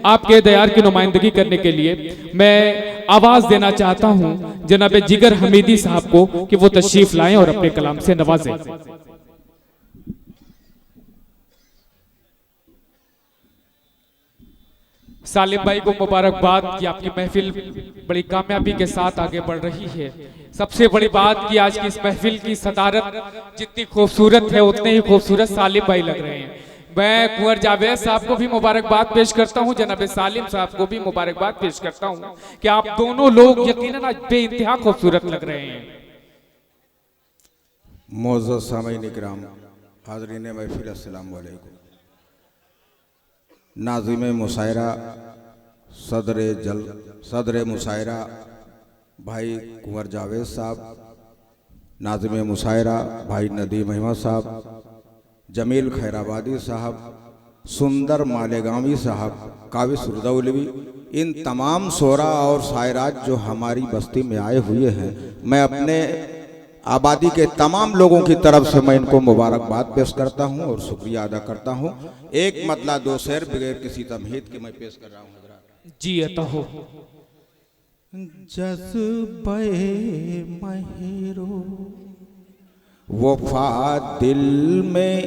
आपके दयार की नुमाइंदगी करने के लिए मैं आवाज देना चाहता हूं जनाब जिगर हमीदी साहब को कि वो तशरीफ लाएं और अपने कलाम से नवाजें। सालिम भाई को मुबारकबाद कि आपकी महफिल बड़ी कामयाबी के साथ आगे बढ़ रही है। सबसे बड़ी बात कि आज की इस महफिल की सदारत जितनी खूबसूरत है उतने ही खूबसूरत सालिम भाई लग रहे हैं। मैं कुंवर जावेद साहब को भी मुबारकबाद पेश करता हूं, जनाब सालिम साहब को भी मुबारकबाद पेश करता हूं कि आप दोनों लोग यकीनन आज बेइंतहा खूबसूरत लग रहे हैं। मोअज़्ज़ज़ सामीईन इकराम, हाज़रीन महफिल, अस्सलाम वालेकुम। नाज़िम मुशायरा सदर मुशायरा भाई कुंवर जावेद साहब, नाज़िम मुशायरा भाई नदीम अहमद साहब, जमील खैराबादी साहब, सुंदर मालेगामी साहब, काविस रुदौलवी, इन तमाम शोरा और शायरात जो हमारी बस्ती में आए हुए हैं, मैं अपने आबादी के तमाम लोगों की तरफ से मैं इनको मुबारकबाद पेश करता हूं और शुक्रिया अदा करता हूं। एक मतला दो शेर बगैर किसी तमहीद के मैं पेश कर रहा हूं हज़रात। जी अता हो। जज़्बे महरो वफा दिल में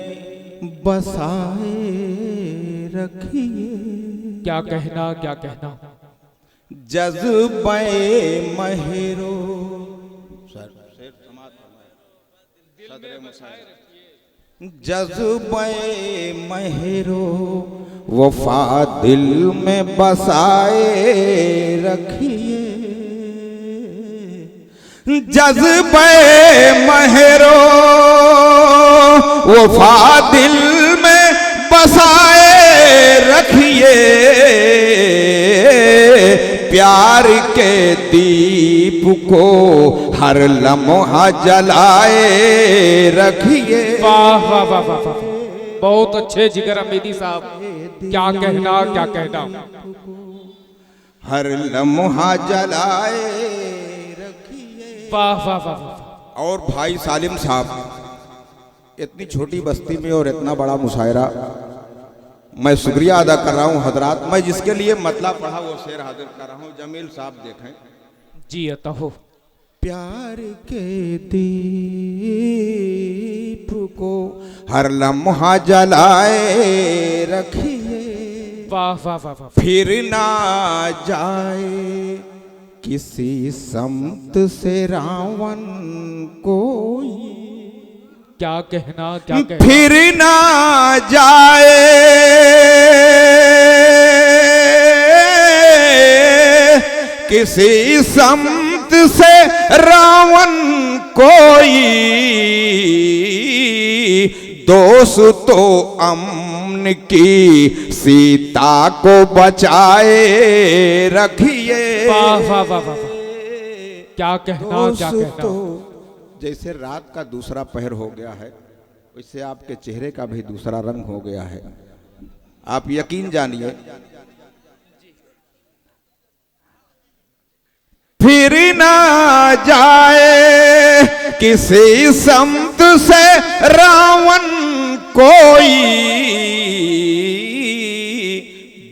बसाए रखिए। क्या कहना क्या कहना। जज़्बे महरो जज़्बे महरो वफा दिल में बसाए रखिए। जज़्बे महरो वफा दिल में बसाए रखिए। प्यार के दीप को हर लम्हा जलाए रखिए। वाह वाह वाह वाह वाह, बहुत अच्छे जिगर हमीदी साहब, क्या कहना क्या कहना। हर लम्हा जलाए रखिए। वाह वाह वाह वाह। और भाई सालिम साहब, इतनी छोटी बस्ती में और इतना बड़ा मुशायरा, मैं शुक्रिया अदा कर रहा हूँ हजरात। मैं जिसके लिए मतला पढ़ा वो शेर हाजिर कर रहा हूँ। जमील साहब देखें। जी अता हो। प्यार के दीप को हर लम्हा जलाए रखिए। वाह वाह वाह वाह। फिर ना जाए किसी समत से रावण कोई। क्या कहना क्या कहना। फिर ना जाए किसी समत से रावण कोई। दोस्तों अमन की सीता को बचाए रखिए। वाह वाह वाह वाह। क्या कहना क्या कहना। जैसे रात का दूसरा पहर हो गया है, वैसे आपके चेहरे का भी दूसरा रंग हो गया है। आप यकीन जानिए। फिर ना जाए किसी समत से रावण कोई।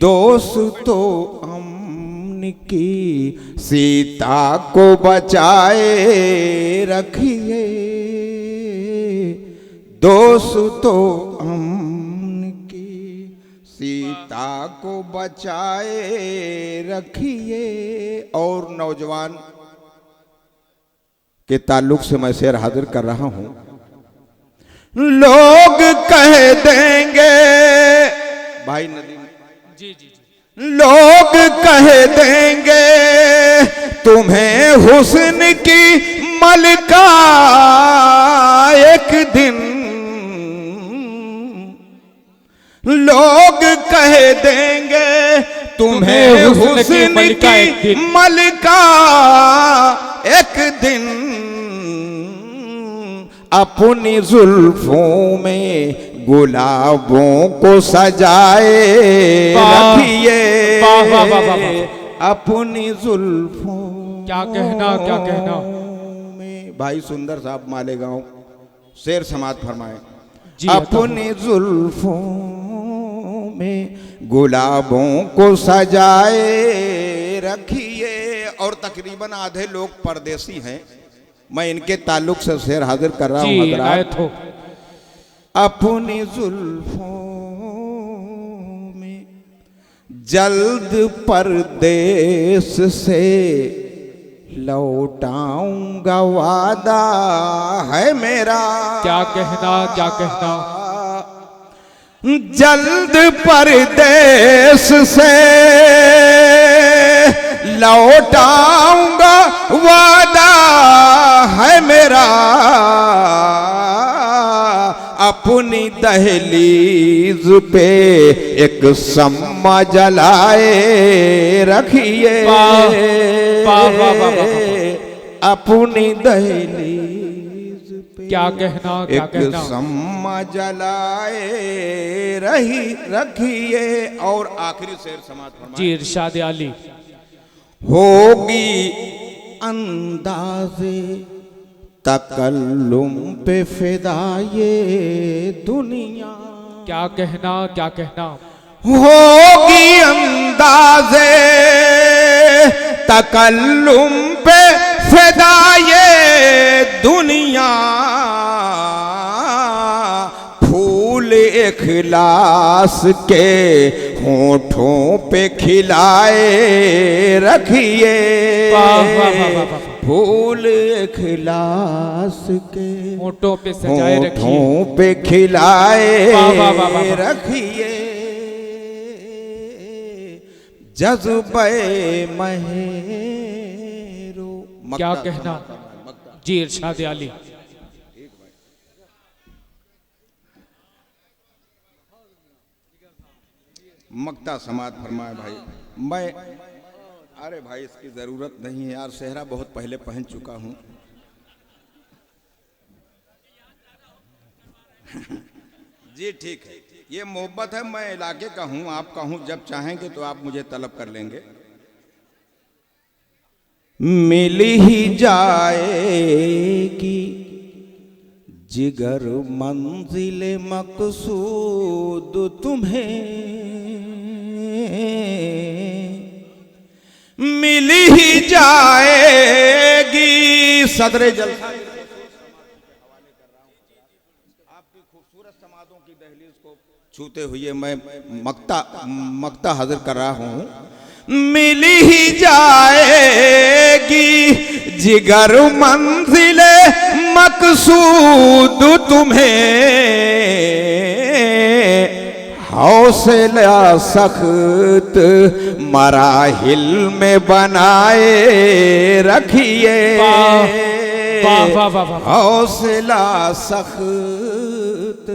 दोस्तों अमन की सीता को बचाए रखिए। दोस्तों अमन की सीता को बचाए रखिए। और नौजवान के ताल्लुक से मैं शेर हाजिर कर रहा हूं। लोग कह देंगे भाई नदीम जी जी जी। लोग कह देंगे तुम्हें हुस्न की मलका एक दिन। लोग कह देंगे तुम्हें हुस्न की मलका एक दिन। अपनी जुल्फों में गुलाबों को सजाए रखिए। अपनी जुल्फों क्या कहना क्या कहना। में भाई सुंदर साहब मालेगांव शेर समात फरमाए। जी अपनी जुल्फों में गुलाबों को सजाए रखिए। और तकरीबन आधे लोग परदेसी हैं, मैं इनके ताल्लुक से शेर हाजिर कर रहा हूँ जी हजरात। आयत हो। अपनी जुल्फों में जल्द परदेस से लौटाऊंगा वादा है मेरा। क्या कहना क्या कहना। जल्द परदेस से लौटाऊंगा वादा है मेरा। अपनी दहलीज पे एक सम्मा जलाए रखिए। अपनी दहलीज पे क्या कहना क्या एक कहना। सम्मा जलाए रखिए। और आखिरी शेर समाज फरमाए। जी इरशाद आली। होगी अंदाज़े तकल्लुम पे फिदा ये दुनिया। क्या कहना क्या कहना। होगी अंदाज़े तकल्लुम पे फिदा ये दुनिया। फूल इखलास के होठों पे खिलाए रखिए। फूल इखलास के होठों पे सजाए रखिए। होठों पे खिलाए रखिए। जज्बे महेरो। क्या कहना। जी इरशाद आली। मक्ता समात फरमाए भाई। मैं अरे भाई इसकी जरूरत नहीं है यार, सेहरा बहुत पहले पहन चुका हूं। जी ठीक है, ये मोहब्बत है, मैं इलाके का हूं, आपका हूं, जब चाहेंगे तो आप मुझे तलब कर लेंगे। मिल ही जाएगी जिगर मंजिल मकसूद तुम्हें। मिल ही जाएगी सदरे जलसा। आपकी खूबसूरत समादों की दहलीज को छूते हुए मैं मक्ता हाजिर कर रहा हूं। मिल ही जाएगी जिगर मंजिले मकसूद तुम्हें। हौसला सख्त मराहिल में बनाए रखिए। हौसला सख्त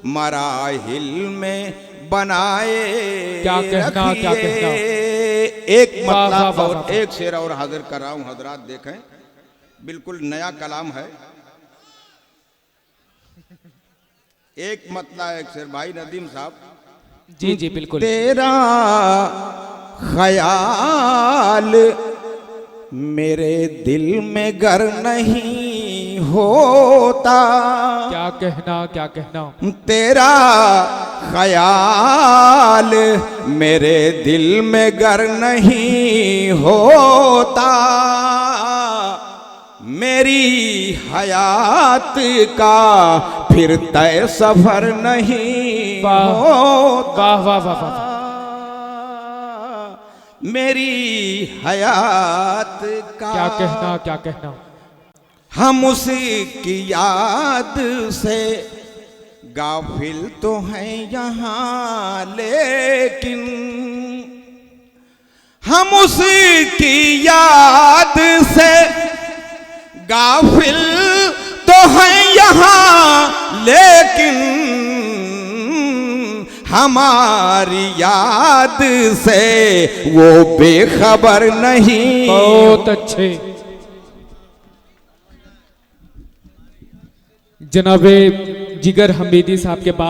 मराहिल में बनाए क्या कहना क्या कहना। एक मतलब और एक शेर और हाजिर कर रहा हूं हजरात, देखें बिल्कुल नया कलाम है। एक मतलब एक शेर भाई नदीम साहब। जी जी बिल्कुल। तेरा ख्याल मेरे दिल में गर नहीं होता। क्या कहना क्या कहना। तेरा ख्याल मेरे दिल में गर नहीं होता। मेरी हयात का फिर तय सफर नहीं होता। वाह वाह वाह। मेरी हयात का क्या कहना क्या कहना। हम उसकी याद से गाफिल तो हैं यहाँ, लेकिन हम उसकी याद से गाफिल तो हैं यहाँ, लेकिन हमारी याद से वो बेखबर नहीं। बहुत अच्छे जनाबे जिगर हमीदी साहब के बाद